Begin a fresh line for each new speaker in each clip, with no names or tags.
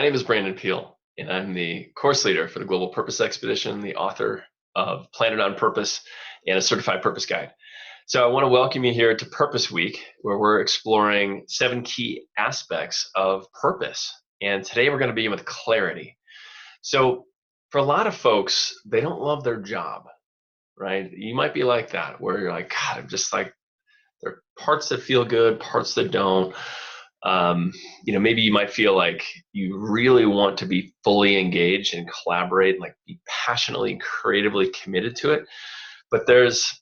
My name is Brandon Peel, and I'm the course leader for the Global Purpose Expedition, the author of Planet on Purpose, and a certified purpose guide. So I want to welcome you here to Purpose Week, where we're exploring 7 key aspects of purpose. And today we're going to begin with clarity. So for a lot of folks, they don't love their job, right? You might be like that, where you're like, God, I'm just like, there are parts that feel good, parts that don't. Maybe you might feel like you really want to be fully engaged and collaborate, and like be passionately, creatively committed to it. But there's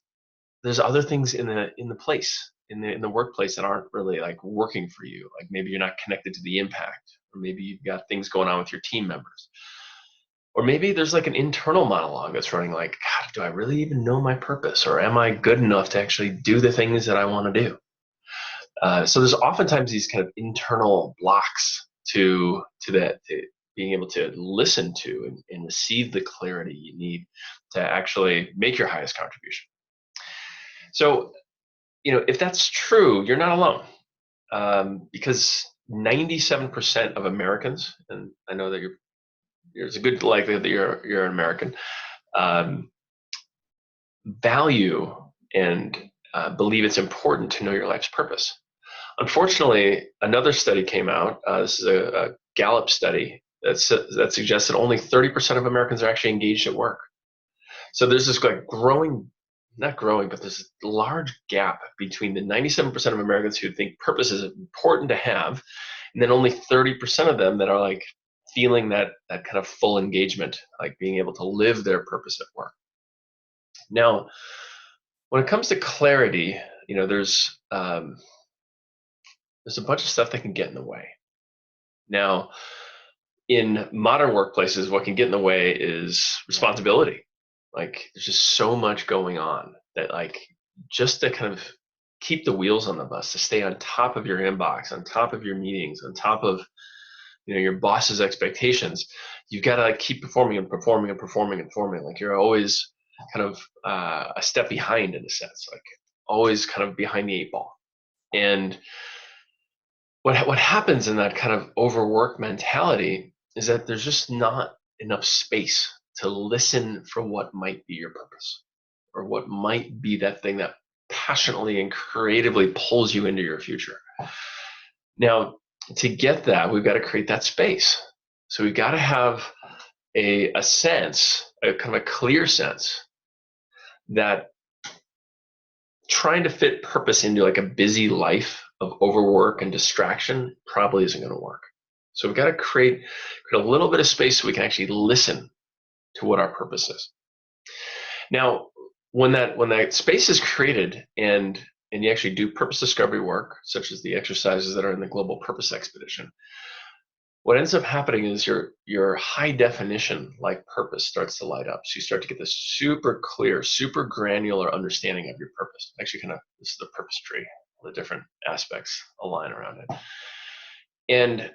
other things in the workplace that aren't really like working for you. Like maybe you're not connected to the impact, or maybe you've got things going on with your team members, or maybe there's like an internal monologue that's running like, God, do I really even know my purpose, or am I good enough to actually do the things that I want to do? So there's oftentimes these kind of internal blocks to being able to listen to and receive the clarity you need to actually make your highest contribution. So, if that's true, you're not alone, because 97% of Americans, and I know that there's a good likelihood that you're an American, um, value and believe it's important to know your life's purpose. Unfortunately, another study came out. This is a Gallup study that suggests that only 30% of Americans are actually engaged at work. So there's this like not growing, but there's a large gap between the 97% of Americans who think purpose is important to have, and then only 30% of them that are like feeling that kind of full engagement, like being able to live their purpose at work. Now, when it comes to clarity, there's a bunch of stuff that can get in the way. Now, in modern workplaces, what can get in the way is responsibility. Like there's just so much going on that like just to kind of keep the wheels on the bus, to stay on top of your inbox, on top of your meetings, on top of your boss's expectations, you've got to like keep performing and performing and performing and performing. Like you're always kind of a step behind in a sense, like always kind of behind the 8 ball. And what happens in that kind of overwork mentality is that there's just not enough space to listen for what might be your purpose, or what might be that thing that passionately and creatively pulls you into your future. Now, to get that, we've got to create that space. So we've got to have a sense, a kind of a clear sense that trying to fit purpose into like a busy life of overwork and distraction probably isn't going to work. So we've got to create a little bit of space so we can actually listen to what our purpose is. Now, when that space is created and you actually do purpose discovery work, such as the exercises that are in the Global Purpose Expedition, what ends up happening is your high definition like purpose starts to light up. So you start to get this super clear, super granular understanding of your purpose. Actually, kind of this is the purpose tree. All the different aspects align around it. And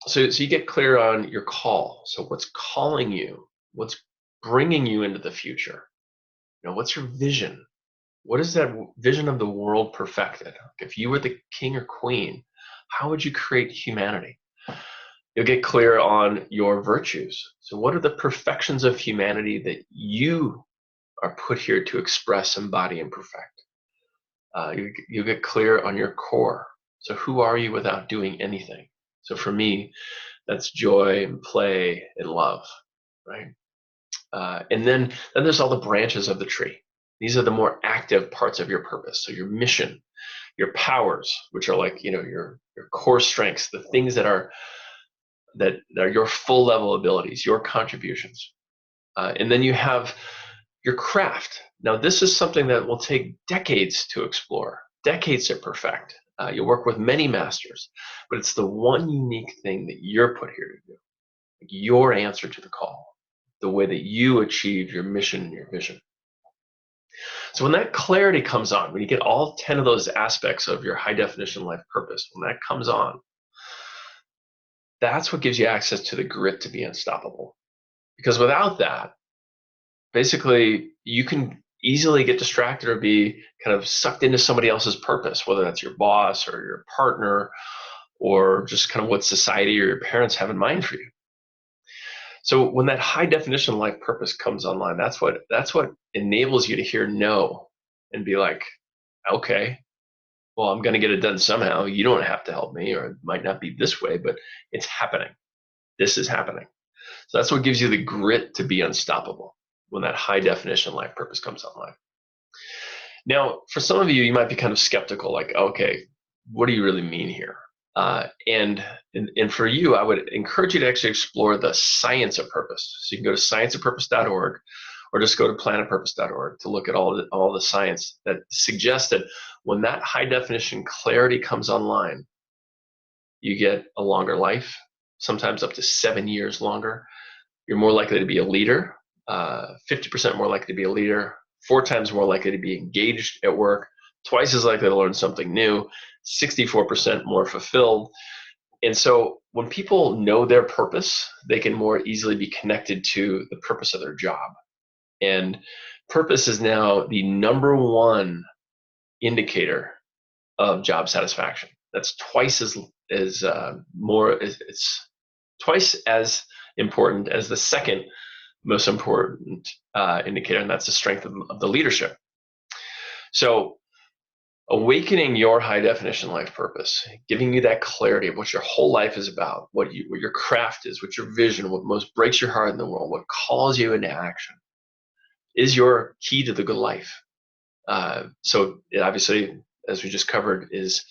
so you get clear on your call. So what's calling you? What's bringing you into the future? What's your vision? What is that vision of the world perfected? If you were the king or queen, how would you create humanity? You'll get clear on your virtues. So what are the perfections of humanity that you are put here to express, embody, and perfect? You get clear on your core. So who are you without doing anything? So for me, that's joy and play and love, right? And then there's all the branches of the tree. These are the more active parts of your purpose. So your mission, your powers, which are like your core strengths, the things that are your full level abilities, your contributions. And then you have your craft. Now, this is something that will take decades to explore, decades to perfect. You'll work with many masters, but it's the one unique thing that you're put here to do, like your answer to the call, the way that you achieve your mission and your vision. So when that clarity comes on, when you get all 10 of those aspects of your high definition life purpose, when that comes on, that's what gives you access to the grit to be unstoppable. Because without that, basically, you can easily get distracted or be kind of sucked into somebody else's purpose, whether that's your boss or your partner or just kind of what society or your parents have in mind for you. So when that high definition life purpose comes online, that's what enables you to hear no and be like, okay, well, I'm going to get it done somehow. You don't have to help me, or it might not be this way, but it's happening. This is happening. So that's what gives you the grit to be unstoppable when that high definition life purpose comes online. Now, for some of you, you might be kind of skeptical, like, okay, what do you really mean here? And for you, I would encourage you to actually explore the science of purpose. So you can go to scienceofpurpose.org or just go to planetpurpose.org to look at all the science that suggests that when that high definition clarity comes online, you get a longer life, sometimes up to 7 years longer. You're more likely to be a leader, 50% more likely to be a leader, 4 times more likely to be engaged at work, twice as likely to learn something new, 64% more fulfilled. And so when people know their purpose, they can more easily be connected to the purpose of their job. And purpose is now the number one indicator of job satisfaction. That's twice as more. It's twice as important as the second most important indicator, and that's the strength of the leadership. So awakening your high definition life purpose, giving you that clarity of what your whole life is about, what your craft is, what your vision, what most breaks your heart in the world, what calls you into action, is your key to the good life. So it obviously, as we just covered, is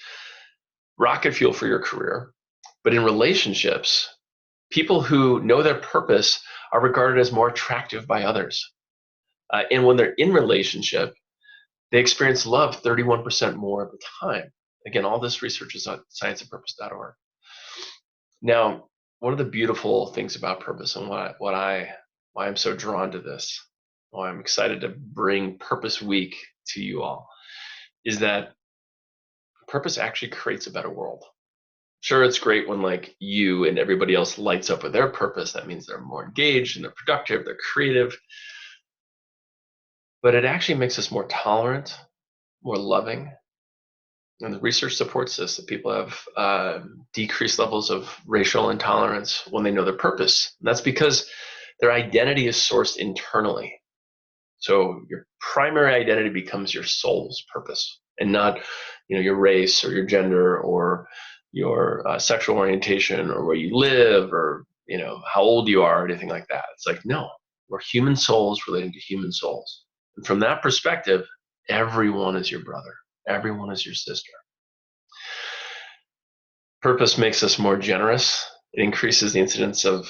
rocket fuel for your career. But in relationships, people who know their purpose are regarded as more attractive by others. And when they're in relationship, they experience love 31% more of the time. Again, all this research is on scienceofpurpose.org. Now, one of the beautiful things about purpose and why I'm so drawn to this, why I'm excited to bring Purpose Week to you all, is that purpose actually creates a better world. Sure, it's great when like you and everybody else lights up with their purpose. That means they're more engaged and they're productive, they're creative. But it actually makes us more tolerant, more loving. And the research supports this, that people have decreased levels of racial intolerance when they know their purpose. And that's because their identity is sourced internally. So your primary identity becomes your soul's purpose, and not, your race or your gender or your sexual orientation or where you live or how old you are or anything like that. It's like, no, we're human souls relating to human souls. And from that perspective, everyone is your brother. Everyone is your sister. Purpose makes us more generous. It increases the incidence of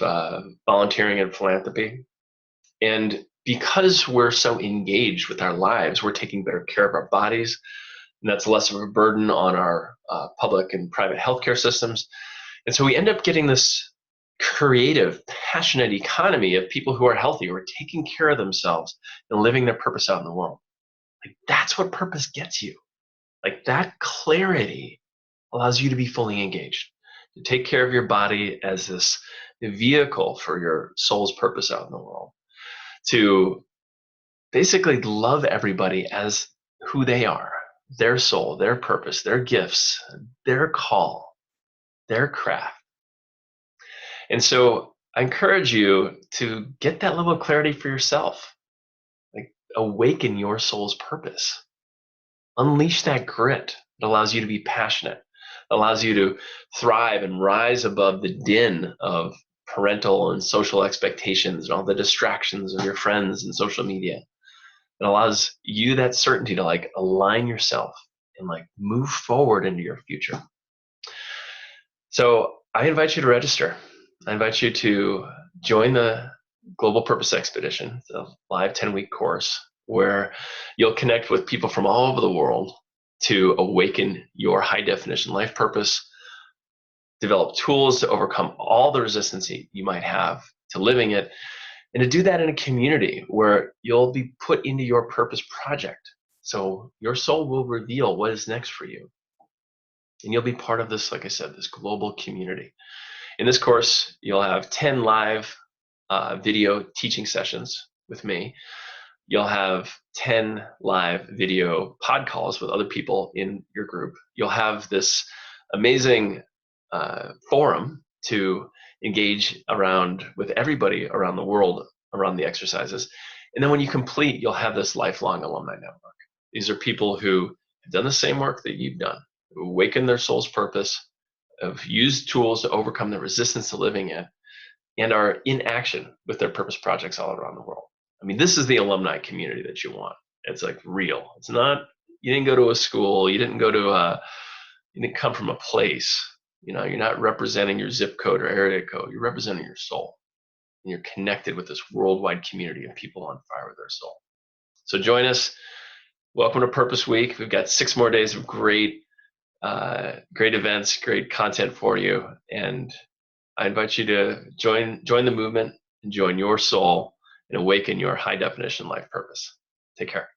volunteering and philanthropy. And because we're so engaged with our lives, we're taking better care of our bodies, and that's less of a burden on our public and private healthcare systems. And so we end up getting this creative, passionate economy of people who are healthy, who are taking care of themselves and living their purpose out in the world. Like, that's what purpose gets you. Like, that clarity allows you to be fully engaged, to take care of your body as this vehicle for your soul's purpose out in the world, to basically love everybody as who they are, their soul, their purpose, their gifts, their call, their craft. And so I encourage you to get that level of clarity for yourself. Like, awaken your soul's purpose. Unleash that grit that allows you to be passionate, allows you to thrive and rise above the din of parental and social expectations and all the distractions of your friends and social media. It allows you that certainty to like align yourself and like move forward into your future. So I invite you to register. I invite you to join the Global Purpose Expedition. It's a live 10-week course where you'll connect with people from all over the world to awaken your high definition life purpose, develop tools to overcome all the resistance you might have to living it, and to do that in a community where you'll be put into your purpose project. So your soul will reveal what is next for you. And you'll be part of this, like I said, this global community. In this course, you'll have 10 live video teaching sessions with me. You'll have 10 live video pod calls with other people in your group. You'll have this amazing forum to engage around with everybody around the world around the exercises. And then when you complete, you'll have this lifelong alumni network. These are people who have done the same work that you've done, who awakened their soul's purpose, have used tools to overcome the resistance to living in, and are in action with their purpose projects all around the world. I mean, this is the alumni community that you want. It's like real. It's not, you didn't go to a school, you didn't go to you didn't come from a place. You know, you're not representing your zip code or area code. You're representing your soul. And you're connected with this worldwide community of people on fire with their soul. So join us. Welcome to Purpose Week. We've got 6 more days of great events, great content for you. And I invite you to join the movement and join your soul and awaken your high definition life purpose. Take care.